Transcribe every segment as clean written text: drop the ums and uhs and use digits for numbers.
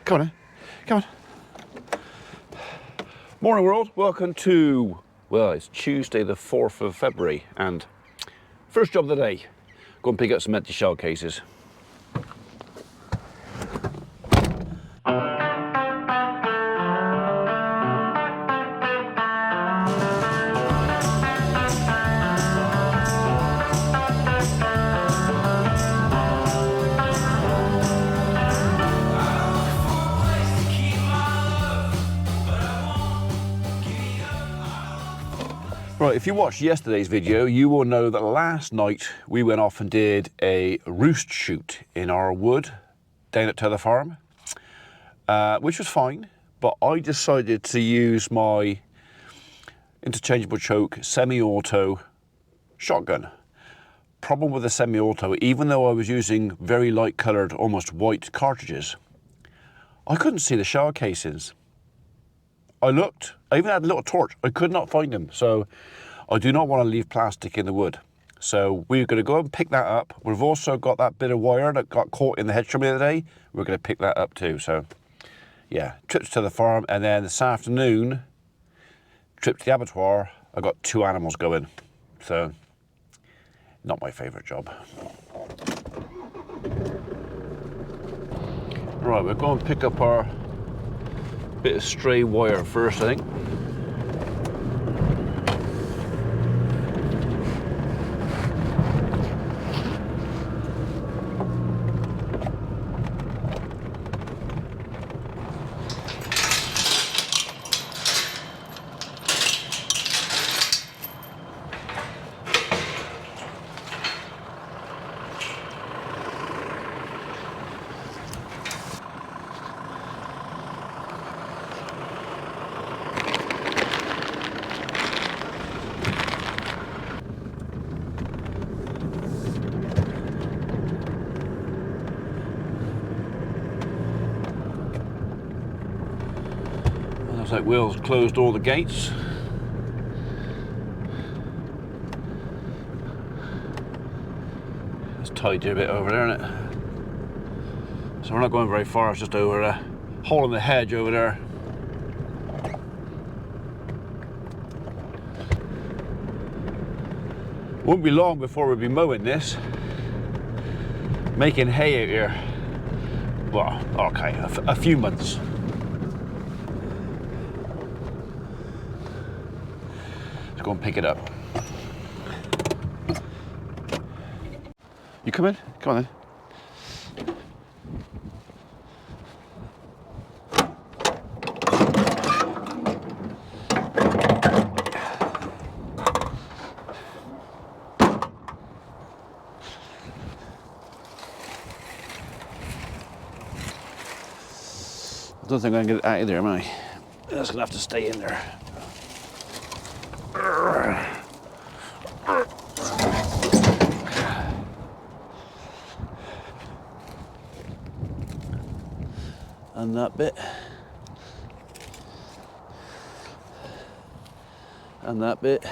Come on then. Come on. Morning world, welcome to, well, it's Tuesday the 4th of February and first job of the day, go and pick up some empty shell cases. Right, if you watched yesterday's video, you will know that last night we went off and did a roost shoot in our wood down at Tether Farm, which was fine, but I decided to use my interchangeable choke semi-auto shotgun. Problem with the semi-auto, even though I was using very light coloured, almost white cartridges, I couldn't see the shell casings. I looked, I even had a little torch, I could not find them. So I do not want to leave plastic in the wood. So we're going to go and pick that up. We've also got that bit of wire that got caught in the hedge trim the other day. We're going to pick that up too. So yeah, trips to the farm, and then this afternoon, trip to the abattoir. I got 2 animals going. So not my favourite job. Right, we're going to pick up our bit of stray wire first, I think. Looks like Will's closed all the gates. It's tidy a bit over there, isn't it? So we're not going very far, it's just over a hole in the hedge over there. Won't be long before we'll be mowing this, making hay out here. Well, okay, a few months. Let's go and pick it up. You come in? Come on then. I don't think I can get it out of there, am I? That's gonna have to stay in there. And that bit. And that bit.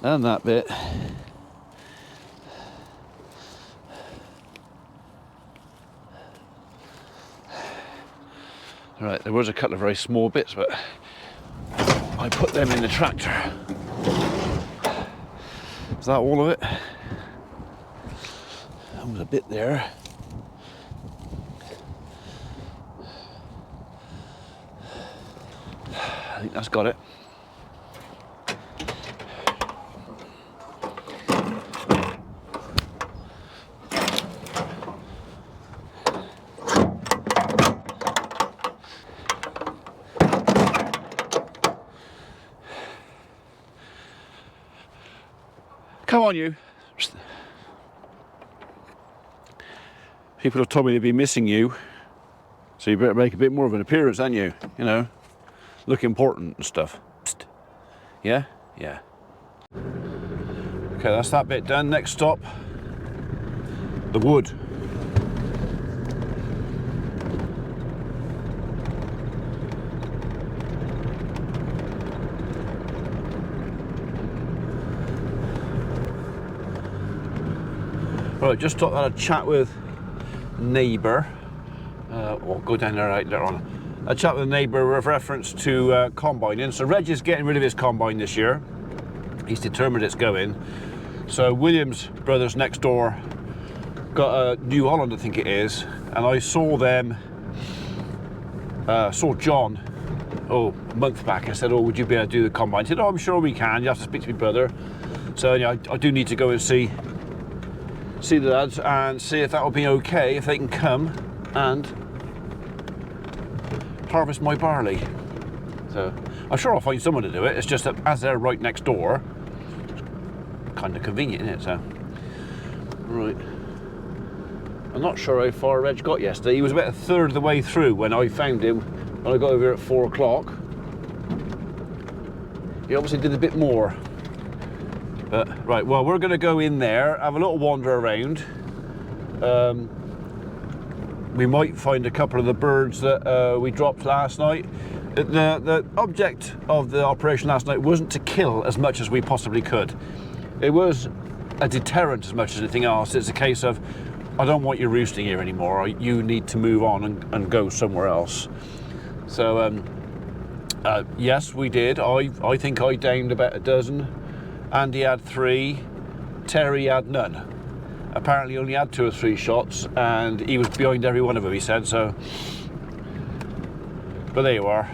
And that bit. Right, there was a couple of very small bits, but I put them in the tractor. Is that all of it? There was a bit there. I think that's got it. Come on, you. People have told me to be missing you, so you better make a bit more of an appearance, haven't you? You know, look important and stuff. Psst. Yeah? Yeah. Okay, that's that bit done. Next stop, the wood. Right, just thought I'd chat with neighbour. or go down there later on. I chat with a neighbour with reference to combining. So Reg is getting rid of his combine this year. He's determined it's going. So Williams brothers next door got a New Holland, I think it is, and I saw them, saw John, a month back. I said, oh, would you be able to do the combine? He said, oh, I'm sure we can. You have to speak to my brother. So yeah, I do need to go and see the lads and see if that will be okay, if they can come and harvest my barley. So I'm sure I'll find someone to do it. It's just that as they're right next door, it's kind of convenient, isn't it? So, right. I'm not sure how far Reg got yesterday. He was about a third of the way through when I found him when I got over here at 4 o'clock. He obviously did a bit more. But, right, well, we're going to go in there, have a little wander around. We might find a couple of the birds that we dropped last night. The object of the operation last night wasn't to kill as much as we possibly could. It was a deterrent as much as anything else. It's a case of, I don't want you roosting here anymore. You need to move on and go somewhere else. So, yes, we did. I think I downed about a dozen. Andy had 3. Terry had none. Apparently only had 2 or 3 shots, and he was behind every one of them, he said, so. But there you are.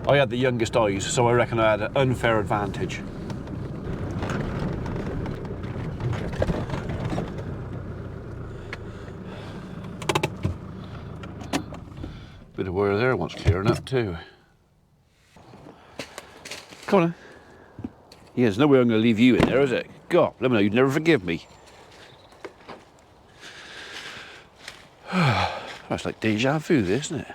I had the youngest eyes, so I reckon I had an unfair advantage. Bit of wire there wants clearing up too. Come on then. Yeah, there's no way I'm going to leave you in there, is it? God, let me know, you'd never forgive me. That's like deja vu, this, isn't it?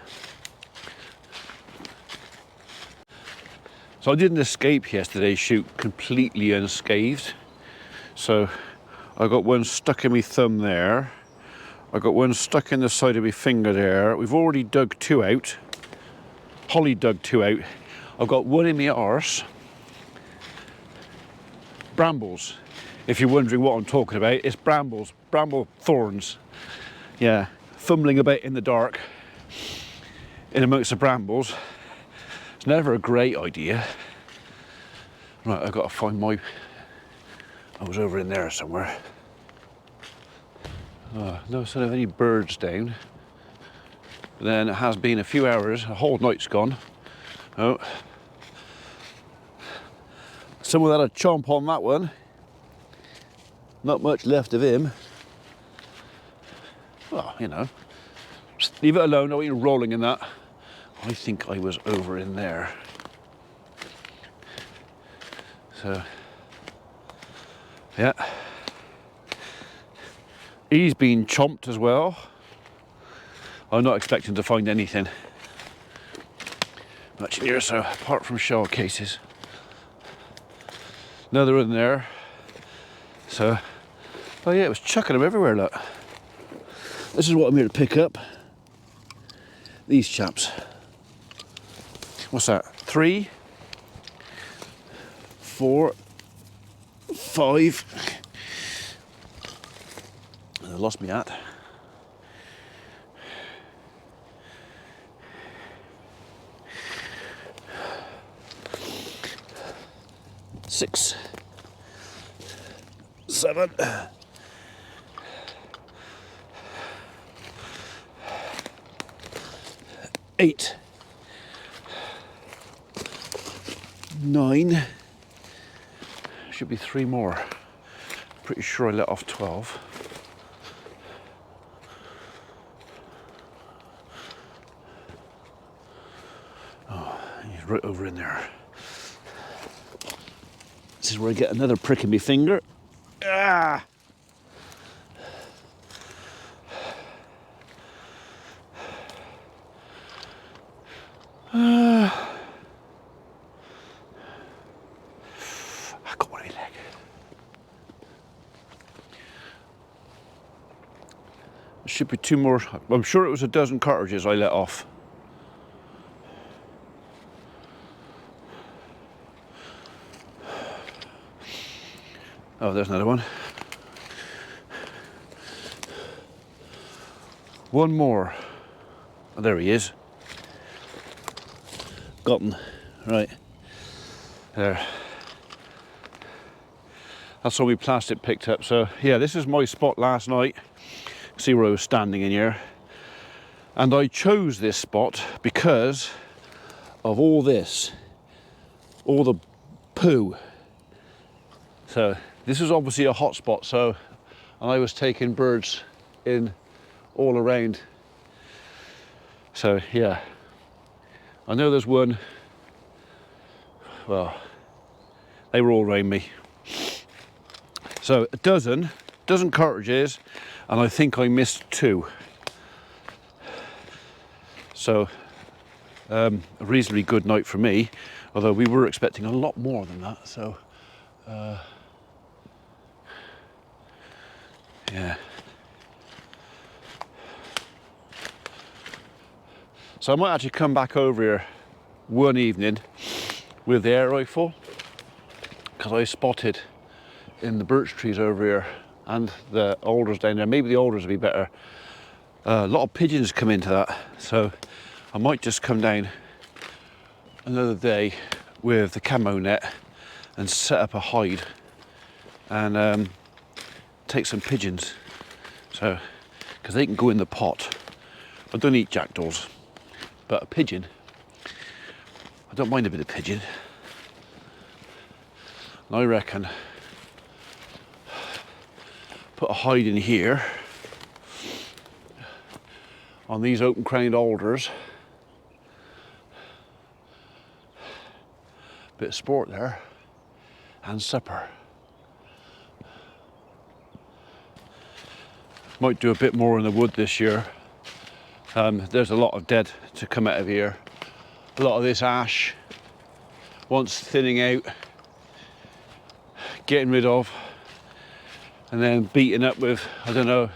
So I didn't escape yesterday's shoot completely unscathed. So I got one stuck in my thumb there. I got one stuck in the side of my finger there. We've already dug 2 out. Holly dug 2 out. I've got one in my arse. Brambles. If you're wondering what I'm talking about, it's brambles, bramble thorns. Yeah, fumbling about in the dark in amongst the brambles. It's never a great idea. Right, I've got to find my... I was over in there somewhere. Oh, no sign of any birds down. But then it has been a few hours, a whole night's gone. Oh. Someone had a chomp on that one. Not much left of him. Well, you know, leave it alone, don't want you rolling in that. I think I was over in there. So, yeah. He's been chomped as well. I'm not expecting to find anything much in here, so apart from shell cases. Another one there. So, oh yeah, it was chucking them everywhere, look. This is what I'm here to pick up. These chaps. What's that? 3, 4, 5. I lost me hat. 6, 7, 8, 9. Should be 3 more. Pretty sure I let off 12. Oh, he's right over in there. This is where I get another prick in my finger. Ah! I got one in my leg. There should be 2 more. I'm sure it was a dozen cartridges I let off. Oh, there's another one. 1 more. Oh, there he is. Got him. Right. There. That's all my plastic picked up. So yeah, this is my spot last night. See where I was standing in here. And I chose this spot because of all this. All the poo. So this is obviously a hot spot, so and I was taking birds in all around. So yeah, I know there's one. Well, they were all around me. So a dozen cartridges, and I think I missed 2. So a reasonably good night for me, although we were expecting a lot more than that. So yeah. So I might actually come back over here one evening with the air rifle, because I spotted in the birch trees over here and the alders down there, maybe the alders would be better. A lot of pigeons come into that, so I might just come down another day with the camo net and set up a hide and take some pigeons, so because they can go in the pot. I don't eat jackdaws, but a pigeon, I don't mind a bit of pigeon. And I reckon put a hide in here on these open crowned alders. Bit of sport there, and supper. Might do a bit more in the wood this year. There's a lot of dead to come out of here. A lot of this ash wants thinning out, getting rid of, and then beaten up with, I don't know,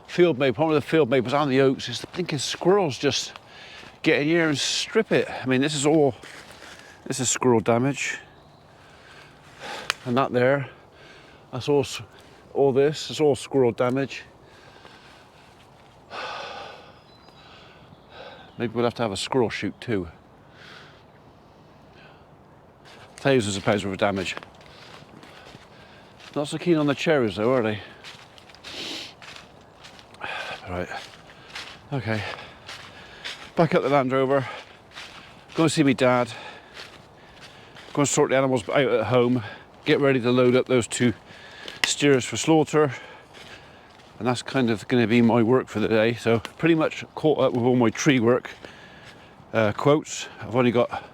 field maple. Problem with the field maples and the oaks is the blinking squirrels just get in here and strip it. I mean, this is squirrel damage, and that there, that's all this is all squirrel damage. Maybe we'll have to have a squirrel shoot too. Thousands of pounds worth of damage. Not so keen on the cherries though, are they? Right, okay. Back up the Land Rover. Go and see me dad. Go and sort the animals out at home. Get ready to load up those 2 steers for slaughter. And that's kind of going to be my work for the day. So pretty much caught up with all my tree work quotes. I've only got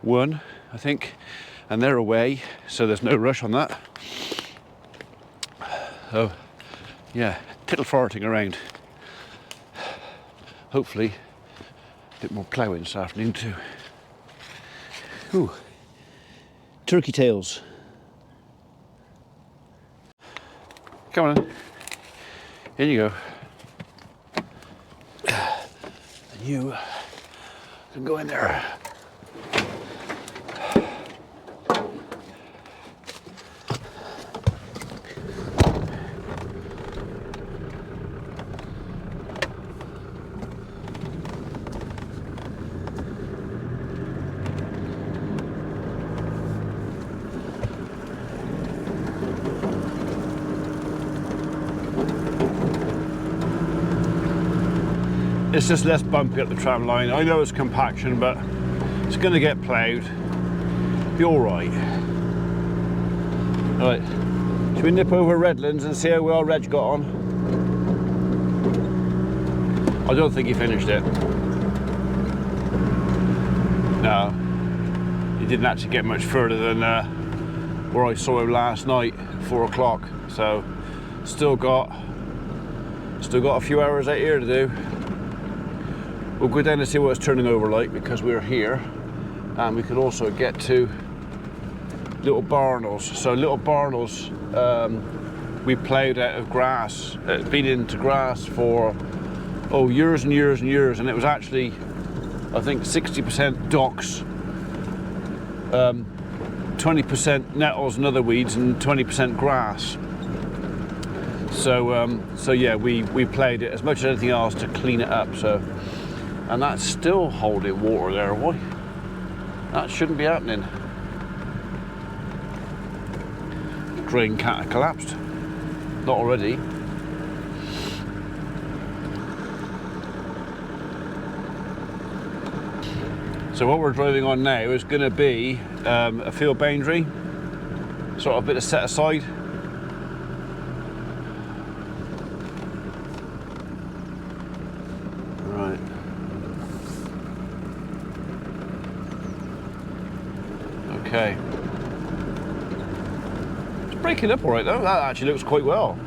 1, I think, and they're away, so there's no rush on that. So yeah, tittle farting around. Hopefully a bit more ploughing this afternoon too. Ooh, turkey tails. Come on in. In you go. And you can go in there. It's just less bumpy up the tram line. I know it's compaction, but it's going to get ploughed. Be all right. Right, should we nip over Redlands and see how well Reg got on? I don't think he finished it. No, he didn't actually get much further than where I saw him last night, 4 o'clock. So still got a few hours out here to do. We'll go down and see what it's turning over like, because we're here, and we could also get to Little Barnels. So Little Barnels, we ploughed out of grass. It's been into grass for years and years and years, and it was actually, I think, 60% docks, 20% nettles and other weeds, and 20% grass. So yeah, we ploughed it as much as anything else to clean it up. So, and that's still holding water there. Why? That shouldn't be happening. Drain can't have collapsed. Not already. So what we're driving on now is going to be a field boundary, sort of a bit of set aside. Right. Okay. It's breaking up all right though. That actually looks quite well.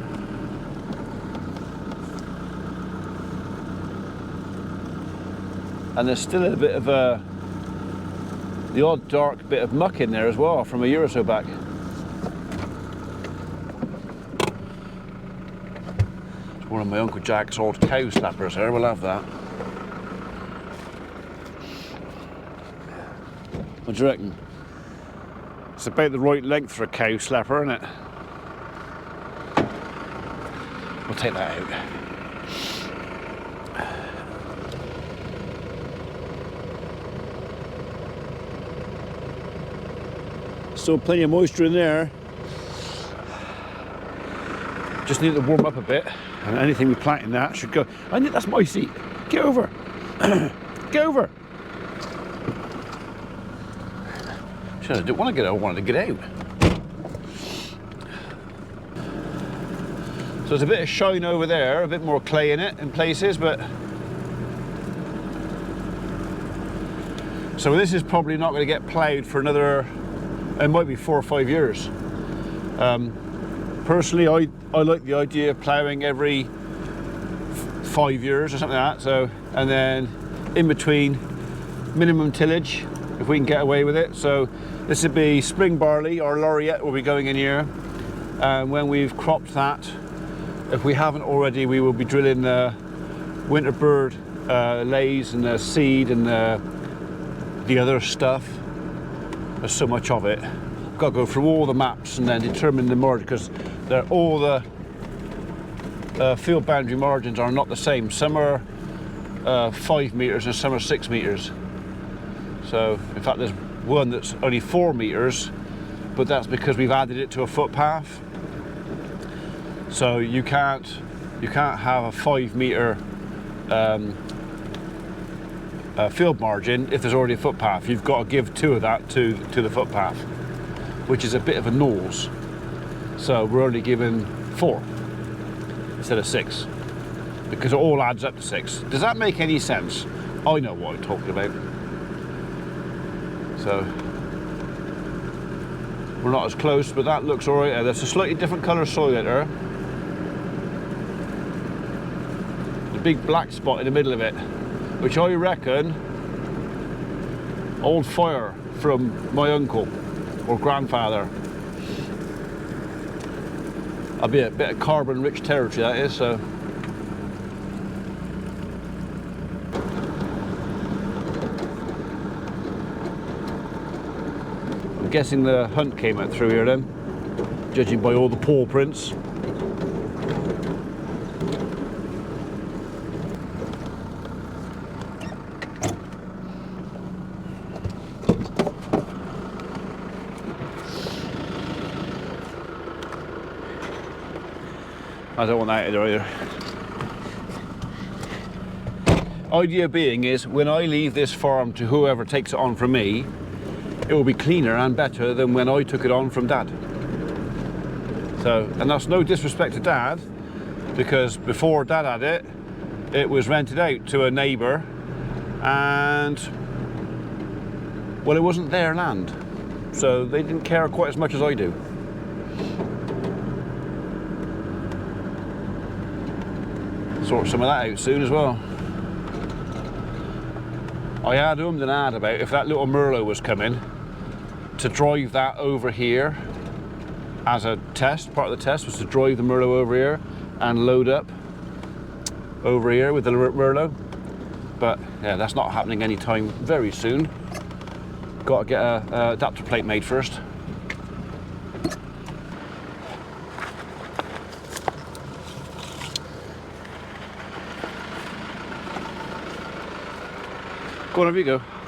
And there's still a bit of the odd dark bit of muck in there as well from a year or so back. It's one of my Uncle Jack's old cow slappers there, we'll have that. What do you reckon? It's about the right length for a cow slapper, isn't it? We'll take that out. Still plenty of moisture in there. Just need to warm up a bit, and anything we plant in that should go. I think that's my seat. Get over. Get over. Shit, I didn't want to get out. I wanted to get out. So there's a bit of shine over there, a bit more clay in it in places, but so this is probably not going to get ploughed for another. It might be 4 or 5 years. Personally, I like the idea of ploughing every 5 years or something like that. So, and then in between, minimum tillage if we can get away with it. So this would be spring barley or laureate will be going in here. And when we've cropped that, if we haven't already, we will be drilling the winter bird lays and the seed and the other stuff. There's so much of it. I've got to go through all the maps and then determine the margin, because all the field boundary margins are not the same. Some are 5 meters and some are 6 meters. So in fact there's one that's only 4 meters, but that's because we've added it to a footpath. So you can't have a 5 meter field margin if there's already a footpath. You've got to give 2 of that to the footpath, which is a bit of a nose. So we're only giving 4 instead of 6, because it all adds up to 6. Does that make any sense? I know what I'm talking about. So we're not as close, but that looks all right. There's a slightly different colour soil in there. The big black spot in the middle of it, which I reckon old fire from my uncle or grandfather. A bit of carbon rich territory that is. So I'm guessing the hunt came out through here then, judging by all the paw prints. I don't want that either. Idea being is, when I leave this farm to whoever takes it on from me, it will be cleaner and better than when I took it on from Dad. So, and that's no disrespect to Dad, because before Dad had it, it was rented out to a neighbour, and well, it wasn't their land, so they didn't care quite as much as I do. Sort some of that out soon as well. I had ummed and ahed about if that little Merlot was coming, to drive that over here as a test. Part of the test was to drive the Merlot over here and load up over here with the Merlot. But yeah, that's not happening anytime very soon. Got to get a adapter plate made first. Go on, over you go.